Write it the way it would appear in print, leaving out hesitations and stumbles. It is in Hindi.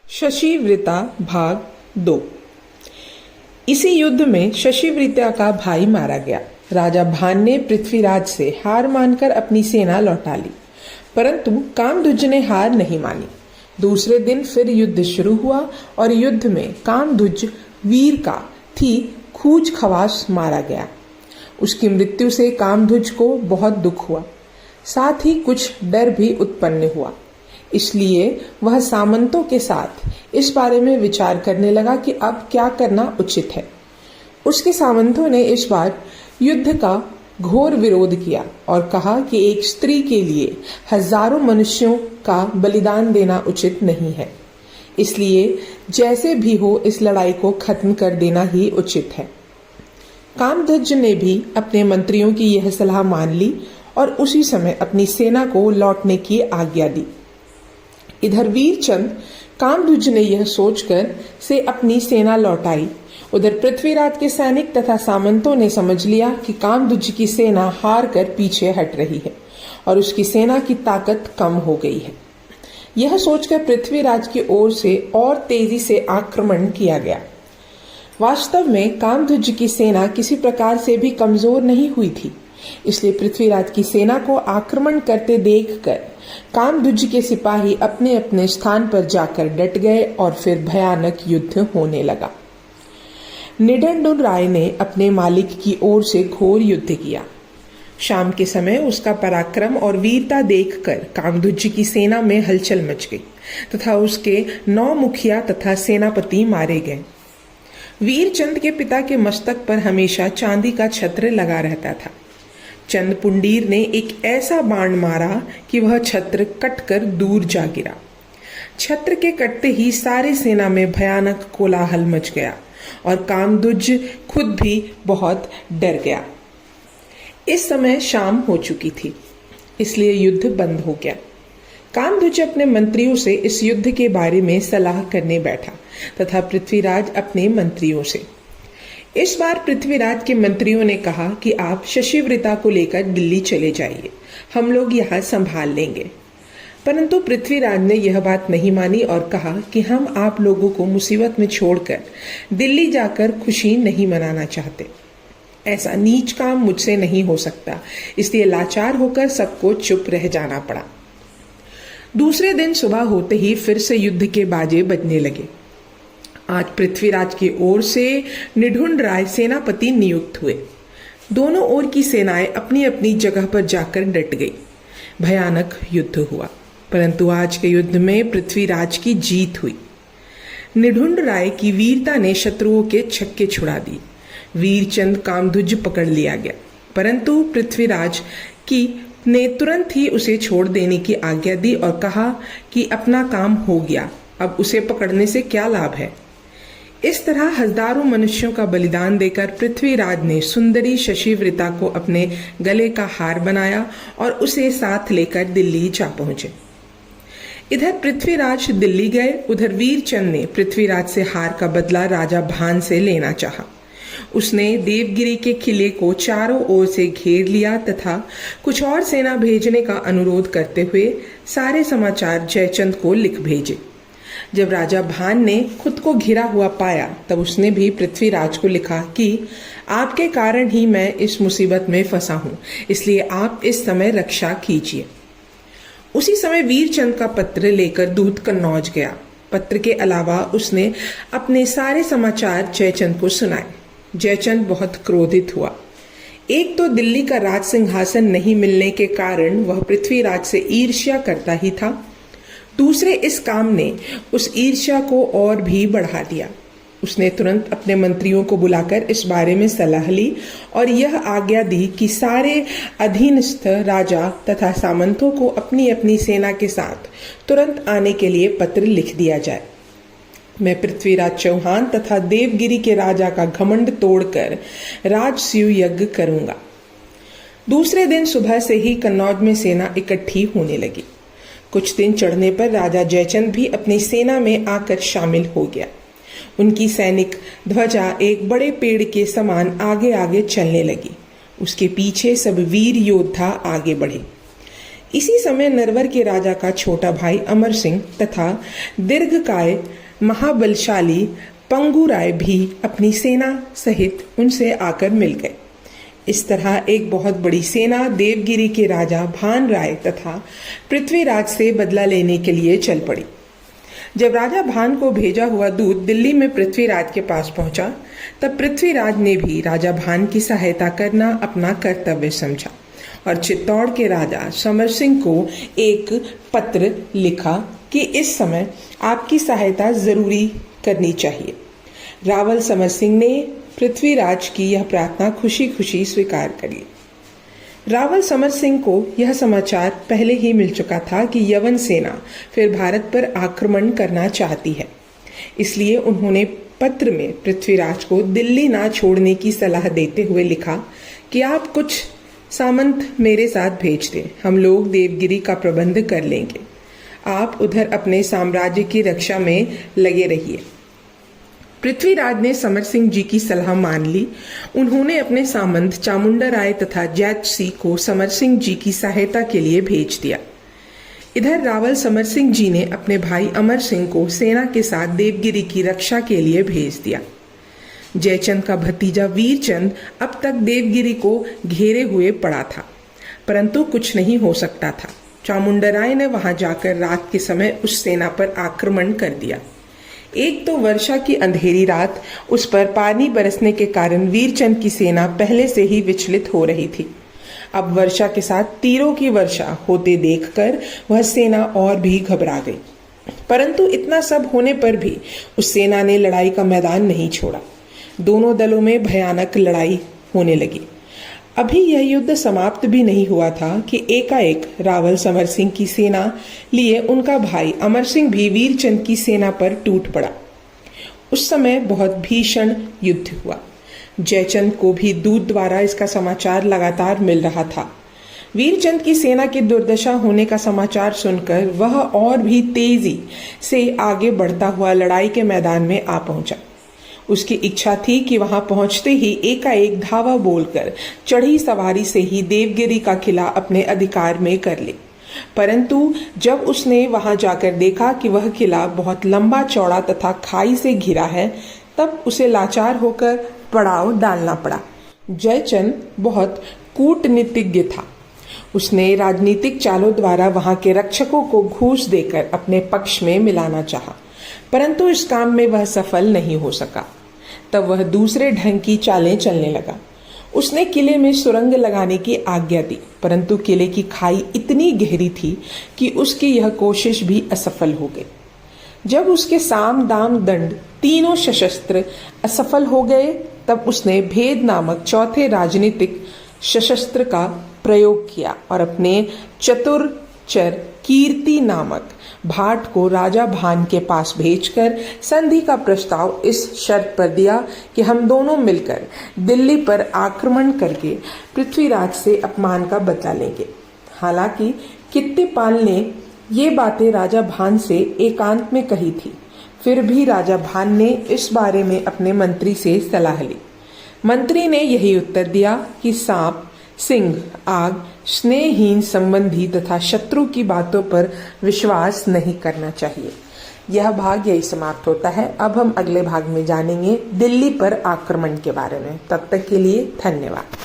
शशिवृता भाग 2। इसी युद्ध में शशिवृता का भाई मारा गया। राजा भान ने पृथ्वीराज से हार मानकर अपनी सेना लौटा ली, परंतु कामधुज ने हार नहीं मानी। दूसरे दिन फिर युद्ध शुरू हुआ और युद्ध में कामधुज वीर का थी खूज खवास मारा गया। उसकी मृत्यु से कामधुज को बहुत दुख हुआ, साथ ही कुछ डर भी उत्पन्न हुआ। इसलिए वह सामंतों के साथ इस बारे में विचार करने लगा कि अब क्या करना उचित है। उसके सामंतों ने इस बार युद्ध का घोर विरोध किया और कहा कि एक स्त्री के लिए हजारों मनुष्यों का बलिदान देना उचित नहीं है, इसलिए जैसे भी हो इस लड़ाई को खत्म कर देना ही उचित है। कामधुज ने भी अपने मंत्रियों की यह सलाह मान ली और उसी समय अपनी सेना को लौटने की आज्ञा दी। इधर वीरचंद कामधुज ने यह सोचकर से अपनी सेना लौटाई। उधर पृथ्वीराज के सैनिक तथा सामंतों ने समझ लिया कि कामधुज की सेना हार कर पीछे हट रही है और उसकी सेना की ताकत कम हो गई है। यह सोचकर पृथ्वीराज की ओर से और तेजी से आक्रमण किया गया। वास्तव में कामधुज की सेना किसी प्रकार से भी कमजोर नहीं हुई थी, इसलिए पृथ्वीराज की सेना को आक्रमण करते देखकर कामधुज के सिपाही अपने अपने स्थान पर जाकर डट गए और फिर भयानक युद्ध होने लगा। निडंडुल राय ने अपने मालिक की ओर से घोर युद्ध किया। शाम के समय उसका पराक्रम और वीरता देखकर कामधुज की सेना में हलचल मच गई तथा उसके 9 मुखिया तथा सेनापति मारे गए। वीरचंद के पिता के मस्तक पर हमेशा चांदी का छत्र लगा रहता था। चंद्रपुंडीर ने एक ऐसा बाण मारा कि वह छत्र कटकर दूर जा गिरा। छत्र के कटते ही सारी सेना में भयानक कोलाहल मच गया और कामधुज खुद भी बहुत डर गया। इस समय शाम हो चुकी थी, इसलिए युद्ध बंद हो गया। कामधुज अपने मंत्रियों से इस युद्ध के बारे में सलाह करने बैठा तथा पृथ्वीराज अपने मंत्रियों से। इस बार पृथ्वीराज के मंत्रियों ने कहा कि आप शशिवृता को लेकर दिल्ली चले जाइए, हम लोग यहाँ संभाल लेंगे। परंतु पृथ्वीराज ने यह बात नहीं मानी और कहा कि हम आप लोगों को मुसीबत में छोड़कर दिल्ली जाकर खुशी नहीं मनाना चाहते। ऐसा नीच काम मुझसे नहीं हो सकता, इसलिए लाचार होकर सबको चुप रह जाना पड़ा। दूसरे दिन सुबह होते ही फिर से युद्ध के बाजे बजने लगे। आज पृथ्वीराज की ओर से निडुंड राय सेनापति नियुक्त हुए। दोनों ओर की सेनाएं अपनी अपनी जगह पर जाकर डट गई। भयानक युद्ध हुआ, परंतु आज के युद्ध में पृथ्वीराज की जीत हुई। निडुंड राय की वीरता ने शत्रुओं के छक्के छुड़ा दिए। वीरचंद कामधुज पकड़ लिया गया, परंतु पृथ्वीराज की ने तुरंत ही उसे छोड़ देने की आज्ञा दी और कहा कि अपना काम हो गया, अब उसे पकड़ने से क्या लाभ है। इस तरह हजारों मनुष्यों का बलिदान देकर पृथ्वीराज ने सुंदरी शशिवृता को अपने गले का हार बनाया और उसे साथ लेकर दिल्ली जा पहुंचे। इधर पृथ्वीराज दिल्ली गए, उधर वीरचंद ने पृथ्वीराज से हार का बदला राजा भान से लेना चाहा। उसने देवगिरी के किले को चारों ओर से घेर लिया तथा कुछ और सेना भेजने का अनुरोध करते हुए सारे समाचार जयचंद को लिख भेजे। जब राजा भान ने खुद को घिरा हुआ पाया तब उसने भी पृथ्वीराज को लिखा कि आपके कारण ही मैं इस मुसीबत में फंसा हूं, इसलिए आप इस समय रक्षा कीजिए। उसी समय वीरचंद का पत्र लेकर दूत कन्नौज गया। पत्र के अलावा उसने अपने सारे समाचार जयचंद को सुनाए। जयचंद बहुत क्रोधित हुआ। एक तो दिल्ली का राज सिंहासन नहीं मिलने के कारण वह पृथ्वीराज से ईर्ष्या करता ही था, दूसरे इस काम ने उस ईर्ष्या को और भी बढ़ा दिया। उसने तुरंत अपने मंत्रियों को बुलाकर इस बारे में सलाह ली और यह आज्ञा दी कि सारे अधीनस्थ राजा तथा सामंतों को अपनी अपनी सेना के साथ तुरंत आने के लिए पत्र लिख दिया जाए। मैं पृथ्वीराज चौहान तथा देवगिरी के राजा का घमंड तोड़कर राजसूय यज्ञ करूंगा। दूसरे दिन सुबह से ही कन्नौज में सेना इकट्ठी होने लगी। कुछ दिन चढ़ने पर राजा जयचंद भी अपनी सेना में आकर शामिल हो गया। उनकी सैनिक ध्वजा एक बड़े पेड़ के समान आगे आगे चलने लगी। उसके पीछे सब वीर योद्धा आगे बढ़े। इसी समय नरवर के राजा का छोटा भाई अमर सिंह तथा दीर्घकाय महाबलशाली पंगुराय भी अपनी सेना सहित उनसे आकर मिल गए। इस तरह एक बहुत बड़ी सेना देवगिरी के राजा भान राय तथा पृथ्वीराज से बदला लेने के लिए चल पड़ी। जब राजा भान को भेजा हुआ दूत दिल्ली में पृथ्वीराज के पास पहुंचा, तब पृथ्वीराज ने भी राजा भान की सहायता करना अपना कर्तव्य समझा और चित्तौड़ के राजा समर सिंह को एक पत्र लिखा कि इस समय आपकी सहायता जरूरी करनी चाहिए। रावल समर सिंह ने पृथ्वीराज की यह प्रार्थना खुशी खुशी स्वीकार कर ली। रावल समर सिंह को यह समाचार पहले ही मिल चुका था कि यवन सेना फिर भारत पर आक्रमण करना चाहती है, इसलिए उन्होंने पत्र में पृथ्वीराज को दिल्ली ना छोड़ने की सलाह देते हुए लिखा कि आप कुछ सामंत मेरे साथ भेज दें, हम लोग देवगिरी का प्रबंध कर लेंगे, आप उधर अपने साम्राज्य की रक्षा में लगे रहिए। पृथ्वीराज ने समर सिंह जी की सलाह मान ली। उन्होंने अपने सामंत चामुंडा राय तथा जैत सिंह को समर सिंह जी की सहायता के लिए भेज दिया। इधर रावल समर सिंह जी ने अपने भाई अमर सिंह को सेना के साथ देवगिरी की रक्षा के लिए भेज दिया। जयचंद का भतीजा वीरचंद अब तक देवगिरी को घेरे हुए पड़ा था, परंतु कुछ नहीं हो सकता था। चामुंडा राय ने वहां जाकर रात के समय उस सेना पर आक्रमण कर दिया। एक तो वर्षा की अंधेरी रात, उस पर पानी बरसने के कारण वीरचंद की सेना पहले से ही विचलित हो रही थी। अब वर्षा के साथ तीरों की वर्षा होते देखकर वह सेना और भी घबरा गई, परंतु इतना सब होने पर भी उस सेना ने लड़ाई का मैदान नहीं छोड़ा। दोनों दलों में भयानक लड़ाई होने लगी। अभी यह युद्ध समाप्त भी नहीं हुआ था कि एकाएक रावल समर सिंह की सेना लिए उनका भाई अमर सिंह भी वीरचंद की सेना पर टूट पड़ा। उस समय बहुत भीषण युद्ध हुआ। जयचंद को भी दूत द्वारा इसका समाचार लगातार मिल रहा था। वीरचंद की सेना की दुर्दशा होने का समाचार सुनकर वह और भी तेजी से आगे बढ़ता हुआ लड़ाई के मैदान में आ पहुंचा। उसकी इच्छा थी कि वहां पहुंचते ही एकाएक धावा बोलकर चढ़ी सवारी से ही देवगिरी का किला अपने अधिकार में कर ले। परंतु जब उसने वहां जाकर देखा कि वह किला बहुत लंबा चौड़ा तथा खाई से घिरा है, तब उसे लाचार होकर पड़ाव डालना पड़ा। जयचंद बहुत कूटनीतिज्ञ था। उसने राजनीतिक चालों द्वारा वहां के रक्षकों को घूस देकर अपने पक्ष में मिलाना चाहा, परंतु इस काम में वह सफल नहीं हो सका। तब वह दूसरे ढंग की चालें चलने लगा। उसने किले में सुरंग लगाने की आज्ञा दी, परंतु किले की खाई इतनी गहरी थी कि उसकी यह कोशिश भी असफल हो गई। जब उसके साम दाम दंड तीनों सशस्त्र असफल हो गए, तब उसने भेद नामक चौथे राजनीतिक सशस्त्र का प्रयोग किया और अपने चतुरचर कीर्ति नामक भाट को राजा भान के पास भेजकर संधि का प्रस्ताव इस शर्त पर दिया कि हम दोनों मिलकर दिल्ली पर आक्रमण करके पृथ्वीराज से अपमान का बदला लेंगे। हालांकि कित्तेपाल ने ये बातें राजा भान से एकांत में कही थी, फिर भी राजा भान ने इस बारे में अपने मंत्री से सलाह ली। मंत्री ने यही उत्तर दिया कि सांप, सिंह, आग, स्नेहहीन संबंधी तथा शत्रु की बातों पर विश्वास नहीं करना चाहिए। यह भाग यही समाप्त होता है। अब हम अगले भाग में जानेंगे दिल्ली पर आक्रमण के बारे में। तब तक के लिए धन्यवाद।